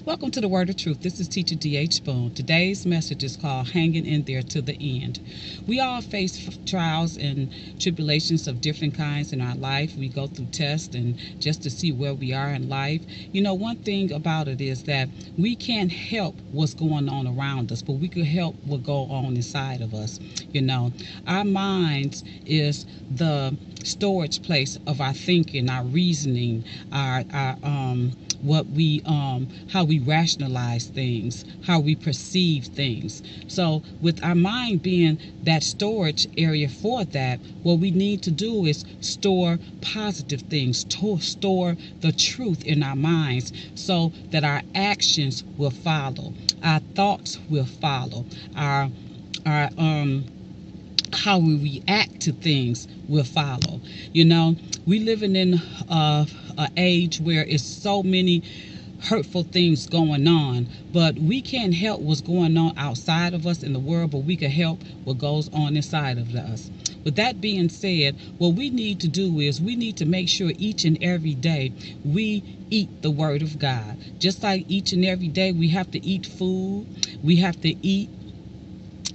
Welcome to the Word of Truth. This is Teacher D.H. Spoon. Today's message is called Hanging in There to the End. We all face trials and tribulations of different kinds in our life. We go through tests and just to see where we are in life. You know, one thing about it is that we can't help what's going on around us, but we can help what goes on inside of us. You know, our minds is the storage place of our thinking, our reasoning, our what we how we rationalize things, how we perceive things. So with our mind being that storage area for that, what we need to do is store positive things, to store the truth in our minds so that our actions will follow, our thoughts will follow, our how we react to things will follow. You know, we living in an age where it's so many hurtful things going on, but we can't help what's going on outside of us in the world, but we can help what goes on inside of us. With that being said, what we need to do is we need to make sure each and every day we eat the Word of God. Just like each and every day we have to eat food, we have to eat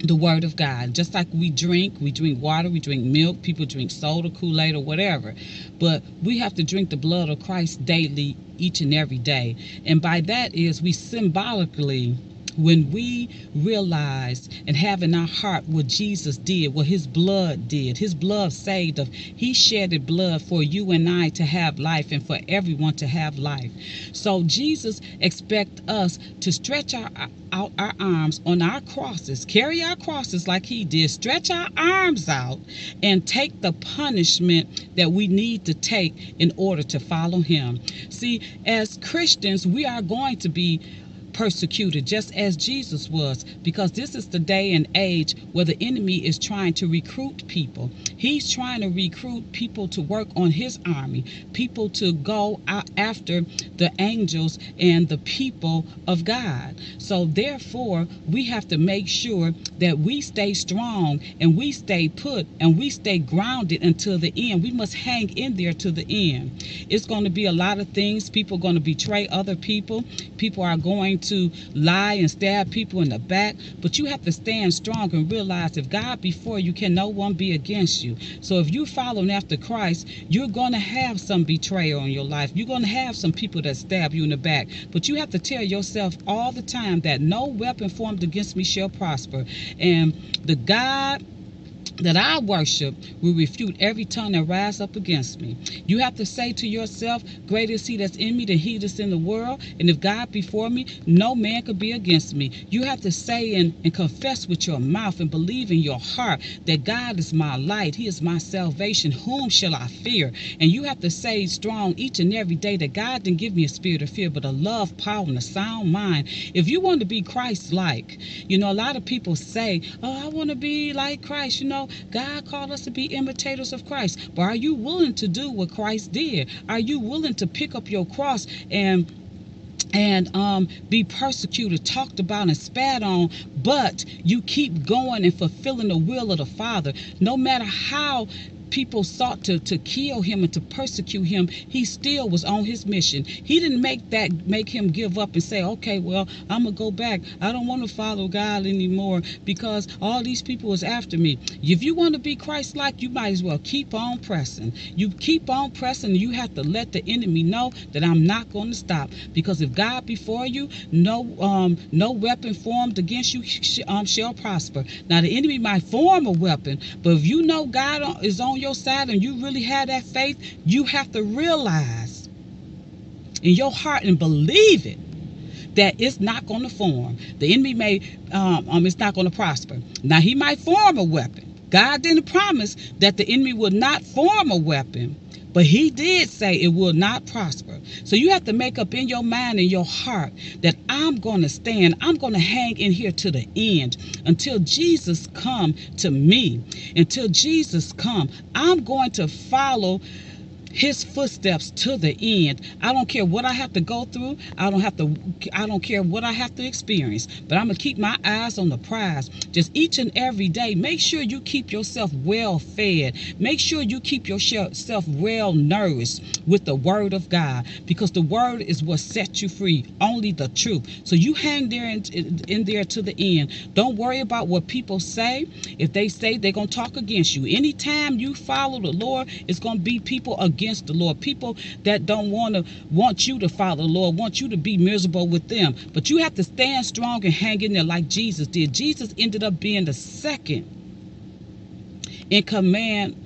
the Word of God. Just like we drink water, we drink milk, people drink soda, Kool-Aid, or whatever. But we have to drink the blood of Christ daily, each and every day. And by that is we symbolically, when we realize and have in our heart what Jesus did, what his blood did, his blood saved us. He shedded blood for you and I to have life and for everyone to have life. So Jesus expects us to stretch out our arms on our crosses, carry our crosses like he did, stretch our arms out and take the punishment that we need to take in order to follow him. See, as Christians, we are going to be persecuted just as Jesus was, because this is the day and age where the enemy is trying to recruit people. He's trying to recruit people to work on his army, people to go out after the angels and the people of God. So therefore, we have to make sure that we stay strong and we stay put and we stay grounded until the end. We must hang in there to the end. It's going to be a lot of things. People are going to betray other people. People are going to lie and stab people in the back, but you have to stand strong and realize if God before you, can no one be against you. So if you're following after Christ, you're going to have some betrayal in your life. You're going to have some people that stab you in the back, but you have to tell yourself all the time that no weapon formed against me shall prosper, and the God that I worship will refute every tongue that rise up against me. You have to say to yourself, greater is he that's in me than he that's in the world. And if God before me, no man could be against me. You have to say and confess with your mouth and believe in your heart that God is my light. He is my salvation. Whom shall I fear? And you have to say strong each and every day that God didn't give me a spirit of fear, but a love, power, and a sound mind. If you want to be Christ-like, you know, a lot of people say, oh, I want to be like Christ. You know, God called us to be imitators of Christ. But are you willing to do what Christ did? Are you willing to pick up your cross and be persecuted, talked about, and spat on, but you keep going and fulfilling the will of the Father? No matter how people sought to kill him and to persecute him, he still was on his mission. He didn't make him give up and say, okay, well, I'm gonna go back. I don't want to follow God anymore because all these people is after me. If you want to be Christ-like, you might as well keep on pressing. You keep on pressing. You have to let the enemy know that I'm not going to stop, because if God before you, no weapon formed against you shall prosper. Now the enemy might form a weapon, but if you know God is on your side and you really have that faith, you have to realize in your heart and believe it that it's not going to form. The enemy may it's not going to prosper. Now he might form a weapon. God didn't promise that the enemy would not form a weapon, but he did say it will not prosper. So you have to make up in your mind and your heart that I'm going to stand. I'm going to hang in here to the end until Jesus come to me. Until Jesus come, I'm going to follow his footsteps to the end. I don't care what I have to go through. I don't care what I have to experience, but I'm going to keep my eyes on the prize. Just each and every day, make sure you keep yourself well fed. Make sure you keep yourself well nourished with the word of God, because the word is what sets you free, only the truth. So you hang there in there to the end. Don't worry about what people say. If they say, they're going to talk against you. Anytime you follow the Lord, it's going to be people against the Lord, people that don't want you to follow the Lord, want you to be miserable with them. But you have to stand strong and hang in there like Jesus did. Jesus ended up being the second in command.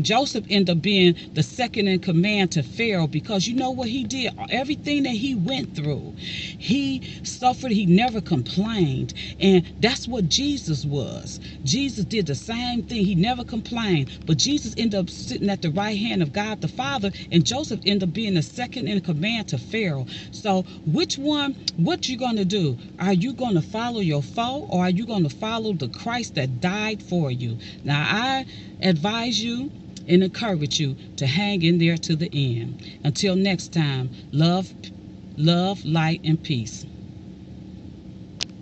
Joseph ended up being the second in command to Pharaoh, because you know what he did? Everything that he went through, he suffered, he never complained. And that's what Jesus was. Jesus did the same thing. He never complained. But Jesus ended up sitting at the right hand of God the Father, and Joseph ended up being the second in command to Pharaoh. So what you going to do? Are you going to follow your foe, or are you going to follow the Christ that died for you? Now, I advise you and encourage you to hang in there to the end. Until next time, love, light, and peace.